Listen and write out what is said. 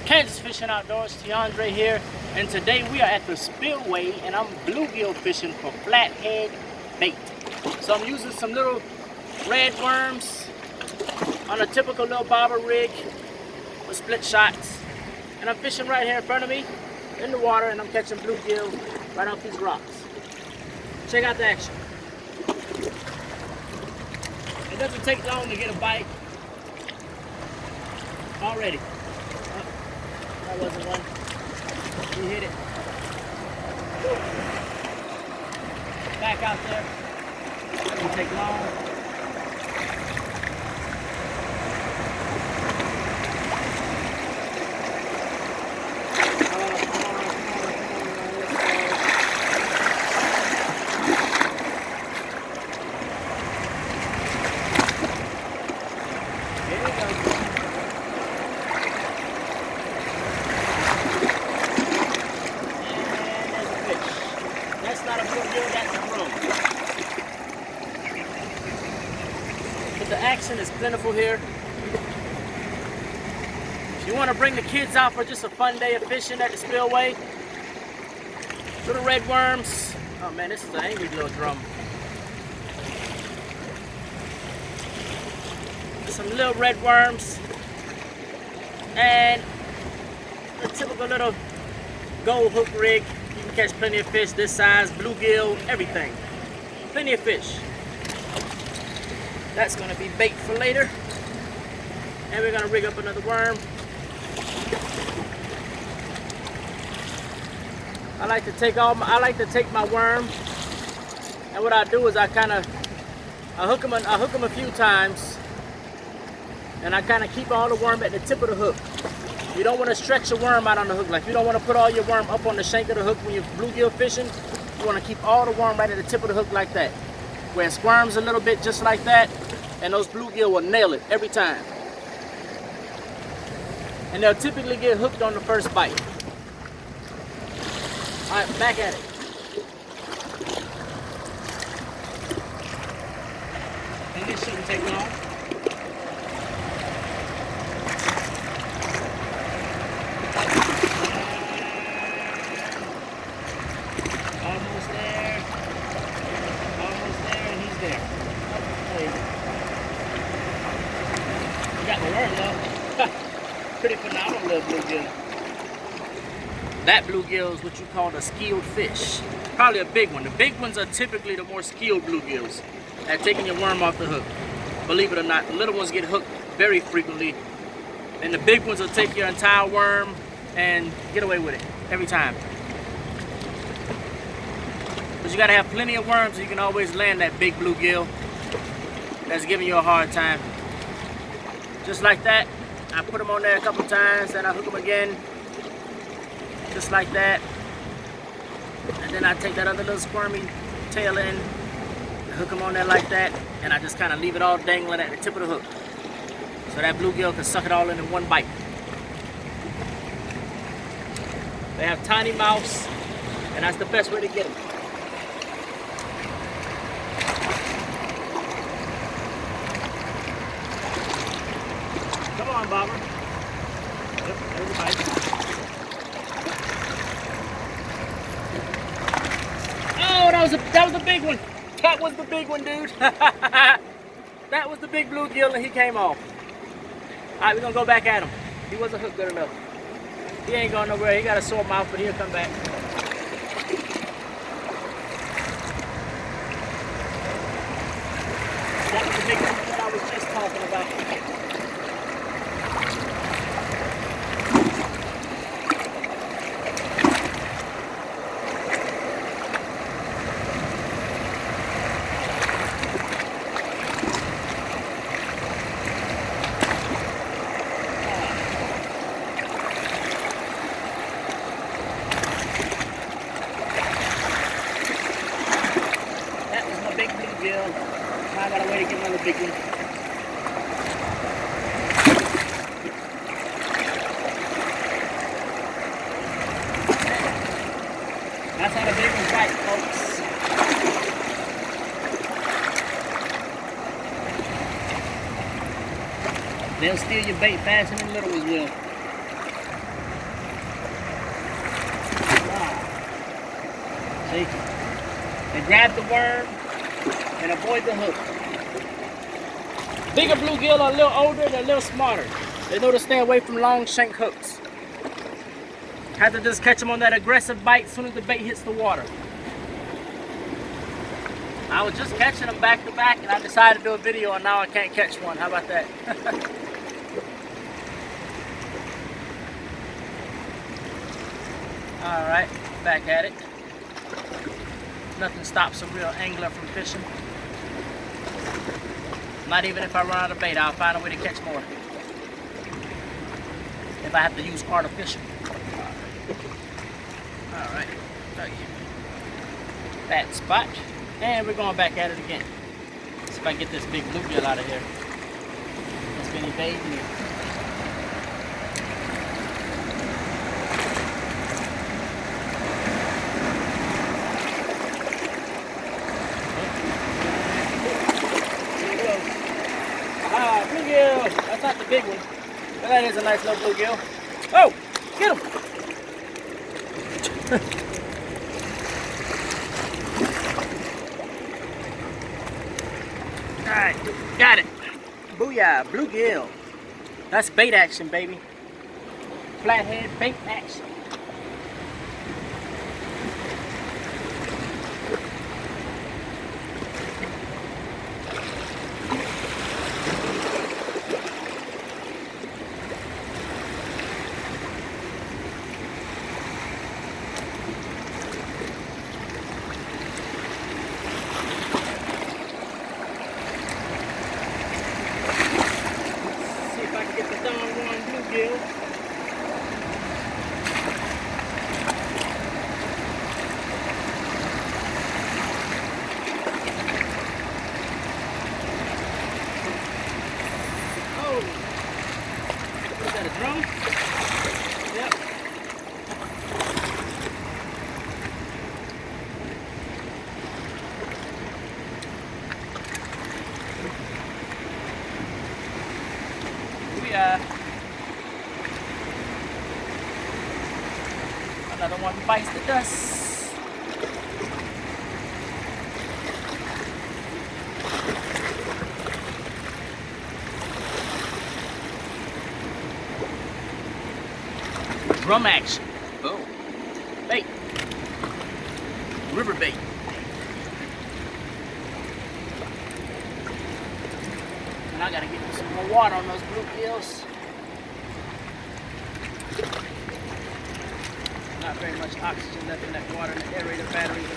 Kansas Fishing Outdoors, Tiandre here, and today we are at the spillway and I'm bluegill fishing for flathead bait. So I'm using some little red worms on a typical little bobber rig with split shots, and I'm fishing right here in front of me in the water, and I'm catching bluegill right off these rocks. Check out the action. It doesn't take long to get a bite already. That wasn't one. We hit it. Woo. Back out there. Doesn't take long. Here we go. That's not a bluegill, that's a drum. But the action is plentiful here. If you want to bring the kids out for just a fun day of fishing at the spillway, little red worms. Oh man, this is an angry little drum. Some little red worms and a typical little gold hook rig. You can catch plenty of fish this size, bluegill, everything. Plenty of fish. That's gonna be bait for later. And we're gonna rig up another worm. I like to take my worm, and what I do is I hook them a few times, and I kind of keep all the worm at the tip of the hook. You don't want to stretch your worm out on the hook. Like, you don't want to put all your worm up on the shank of the hook when you're bluegill fishing. You want to keep all the worm right at the tip of the hook like that, where it squirms a little bit just like that, and those bluegill will nail it every time. And they'll typically get hooked on the first bite. All right, back at it. And this shouldn't take long. Almost there, and he's there. Oh, you got the worm though. Pretty phenomenal little bluegill. That bluegill is what you call a skilled fish. Probably a big one. The big ones are typically the more skilled bluegills at taking your worm off the hook. Believe it or not, the little ones get hooked very frequently, and the big ones will take your entire worm and get away with it every time. But you gotta have plenty of worms so you can always land that big bluegill that's giving you a hard time. Just like that. I put them on there a couple times, and I hook them again. Just like that. And then I take that other little squirmy tail in, hook them on there like that, and I just kind of leave it all dangling at the tip of the hook, so that bluegill can suck it all in one bite. They have tiny mouths, and that's the best way to get them. Come on, bobber. Yep, there's a bite. Oh, that was a big one. That was the big one, dude. That was the big bluegill, and he came off. All right, we're gonna go back at him. He wasn't hooked good enough. He ain't going nowhere. He got a sore mouth, but he'll come back. That was the big one that I was just talking about. Big bluegill. Now I gotta wait to get another big one. That's how the big ones bite, folks. They'll steal your bait faster than the little ones will. See? And grab the worm and avoid the hook. Bigger bluegill are a little older, they're a little smarter. They know to stay away from long shank hooks. Have to just catch them on that aggressive bite as soon as the bait hits the water. I was just catching them back to back and I decided to do a video and now I can't catch one. How about that? Alright, back at it. Nothing stops a real angler from fishing. Not even if I run out of bait, I'll find a way to catch more. If I have to use artificial. Alright, that spot. And we're going back at it again. See if I can get this big bluegill out of here. It's been evading me. Ah, bluegill! That's not the big one. But that is a nice little bluegill. Oh! Get him! Alright, got it. Booyah, bluegill. That's bait action, baby. Flathead bait action. Is that a drum? Yep. Another one bites the dust. Drum action. Boom. Bait. River bait. And I gotta get some more water on those bluegills. Not very much oxygen left in that water, and the aerator batteries